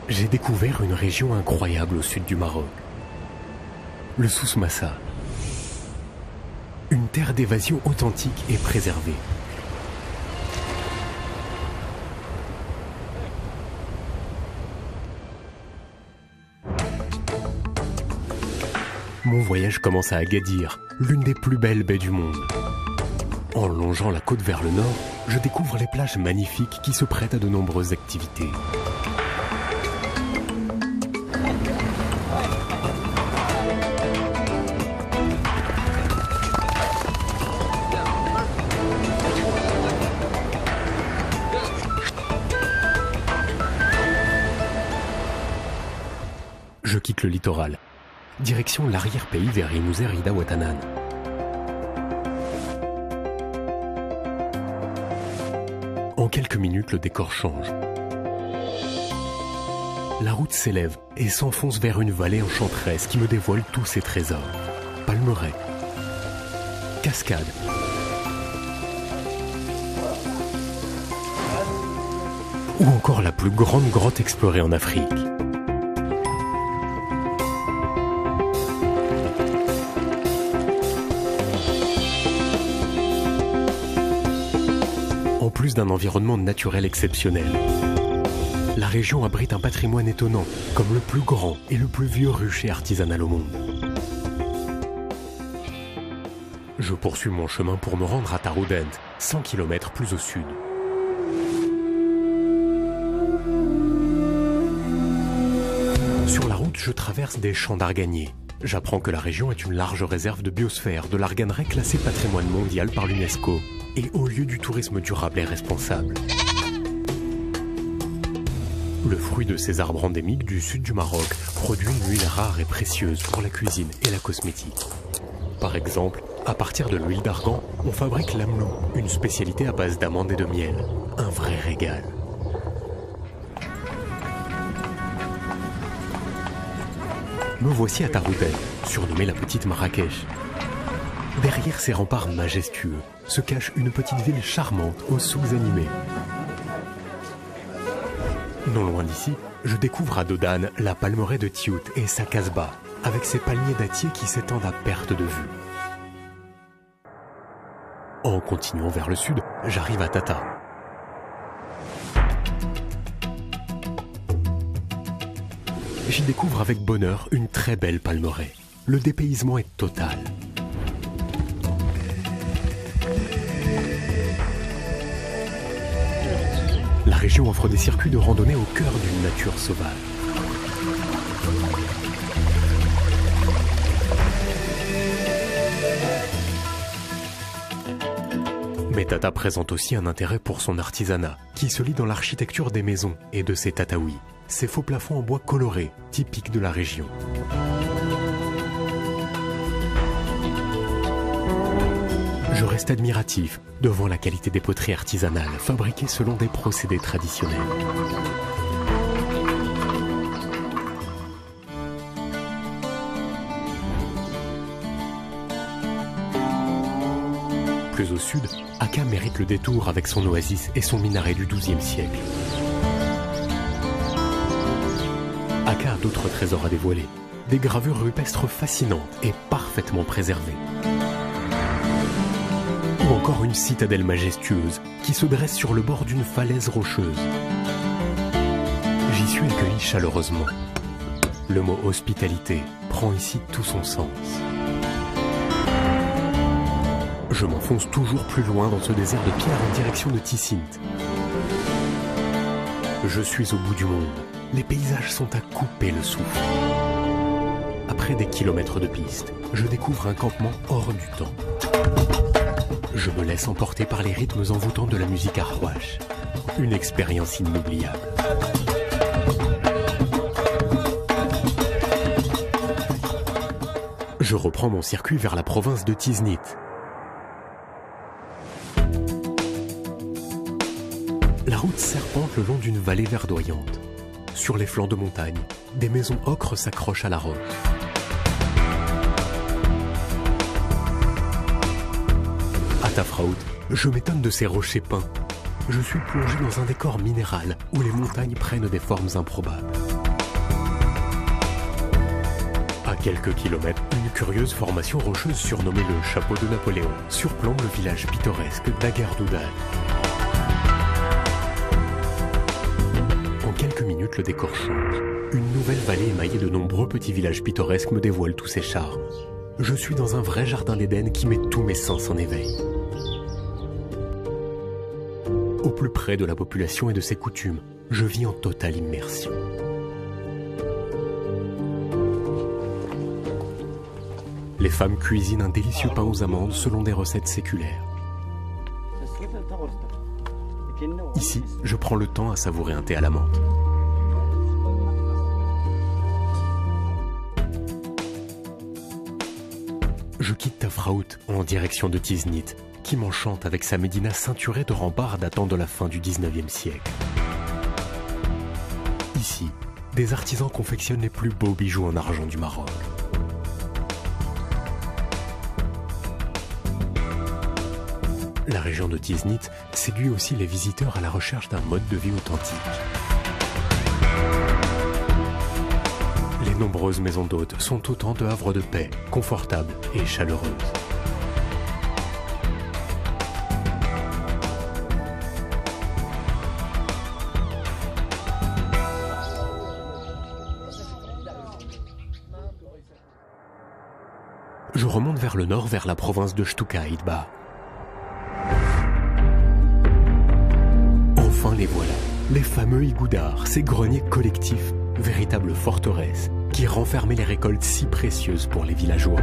J'ai découvert une région incroyable au sud du Maroc. Le Souss Massa. Une terre d'évasion authentique et préservée. Mon voyage commence à Agadir, l'une des plus belles baies du monde. En longeant la côte vers le nord, je découvre les plages magnifiques qui se prêtent à de nombreuses activités. Je quitte le littoral. Direction l'arrière-pays vers Imouzer Ida Ouattana. En quelques minutes, le décor change. La route s'élève et s'enfonce vers une vallée enchanteresse qui me dévoile tous ses trésors. Palmeraies, cascades, ou encore la plus grande grotte explorée en Afrique. En plus d'un environnement naturel exceptionnel, la région abrite un patrimoine étonnant, comme le plus grand et le plus vieux rucher artisanal au monde. Je poursuis mon chemin pour me rendre à Taroudant, 100 km plus au sud. Sur la route, je traverse des champs d'arganiers. J'apprends que la région est une large réserve de biosphère de l'arganeraie classée patrimoine mondial par l'UNESCO et haut lieu du tourisme durable et responsable. Le fruit de ces arbres endémiques du sud du Maroc produit une huile rare et précieuse pour la cuisine et la cosmétique. Par exemple, à partir de l'huile d'argan, on fabrique l'amlou, une spécialité à base d'amandes et de miel. Un vrai régal. Me voici à Taroudant, surnommée la petite Marrakech. Derrière ces remparts majestueux se cache une petite ville charmante aux souks animés. Non loin d'ici, je découvre à Dodane la palmeraie de Tiout et sa casbah, avec ses palmiers dattiers qui s'étendent à perte de vue. En continuant vers le sud, j'arrive à Tata. J'y découvre avec bonheur une très belle palmeraie. Le dépaysement est total. La région offre des circuits de randonnée au cœur d'une nature sauvage. Mais Tata présente aussi un intérêt pour son artisanat, qui se lit dans l'architecture des maisons et de ses tataouis, ces faux plafonds en bois colorés, typiques de la région. Je reste admiratif devant la qualité des poteries artisanales fabriquées selon des procédés traditionnels. Plus au sud, Akka mérite le détour avec son oasis et son minaret du XIIe siècle. Akka a d'autres trésors à dévoiler, des gravures rupestres fascinantes et parfaitement préservées. Ou encore une citadelle majestueuse qui se dresse sur le bord d'une falaise rocheuse. J'y suis accueilli chaleureusement. Le mot hospitalité prend ici tout son sens. Je m'enfonce toujours plus loin dans ce désert de pierre en direction de Tissint. Je suis au bout du monde. Les paysages sont à couper le souffle. Après des kilomètres de piste, je découvre un campement hors du temps. Je me laisse emporter par les rythmes envoûtants de la musique arrouache. Une expérience inoubliable. Je reprends mon circuit vers la province de Tiznit. La route serpente le long d'une vallée verdoyante. Sur les flancs de montagne, des maisons ocre s'accrochent à la roche. À Tafraout, je m'étonne de ces rochers peints. Je suis plongé dans un décor minéral où les montagnes prennent des formes improbables. quelques kilomètres, une curieuse formation rocheuse surnommée le Chapeau de Napoléon surplombe le village pittoresque d'Agardoudan. En quelques minutes, le décor change. Une nouvelle vallée émaillée de nombreux petits villages pittoresques me dévoile tous ses charmes. Je suis dans un vrai jardin d'Éden qui met tous mes sens en éveil. Au plus près de la population et de ses coutumes, je vis en totale immersion. Les femmes cuisinent un délicieux pain aux amandes selon des recettes séculaires. Ici, je prends le temps à savourer un thé à la menthe. Je quitte Tafraout en direction de Tiznit, qui m'enchante avec sa médina ceinturée de remparts datant de la fin du 19e siècle. Ici, des artisans confectionnent les plus beaux bijoux en argent du Maroc. La région de Tiznit séduit aussi les visiteurs à la recherche d'un mode de vie authentique. Les nombreuses maisons d'hôtes sont autant de havres de paix, confortables et chaleureuses. Je remonte vers le nord, vers la province de Shtuka Idba. Enfin les voilà, les fameux Igoudars, ces greniers collectifs, véritables forteresses, qui renfermaient les récoltes si précieuses pour les villageois.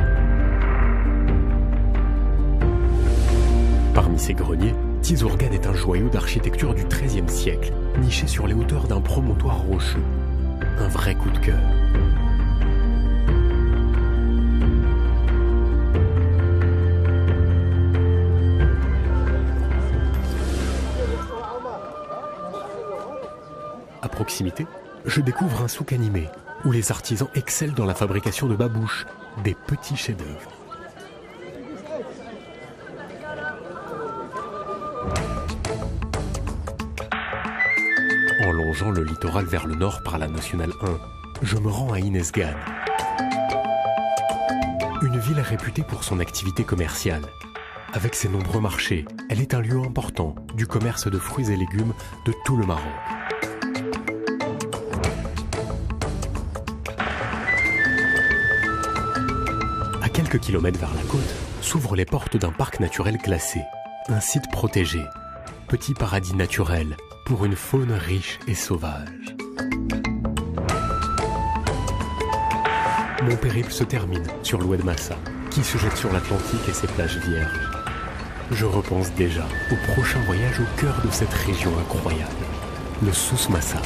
Parmi ces greniers, Tizurgan est un joyau d'architecture du XIIIe siècle, niché sur les hauteurs d'un promontoire rocheux. Un vrai coup de cœur. À proximité, je découvre un souk animé, où les artisans excellent dans la fabrication de babouches, des petits chefs-d'œuvre. En longeant le littoral vers le nord par la Nationale 1, je me rends à Inesgan. Une ville réputée pour son activité commerciale. Avec ses nombreux marchés, elle est un lieu important du commerce de fruits et légumes de tout le Maroc. À quelques kilomètres vers la côte, s'ouvrent les portes d'un parc naturel classé, un site protégé, petit paradis naturel pour une faune riche et sauvage. Mon périple se termine sur l'Oued Massa, qui se jette sur l'Atlantique et ses plages vierges. Je repense déjà au prochain voyage au cœur de cette région incroyable, le Souss Massa.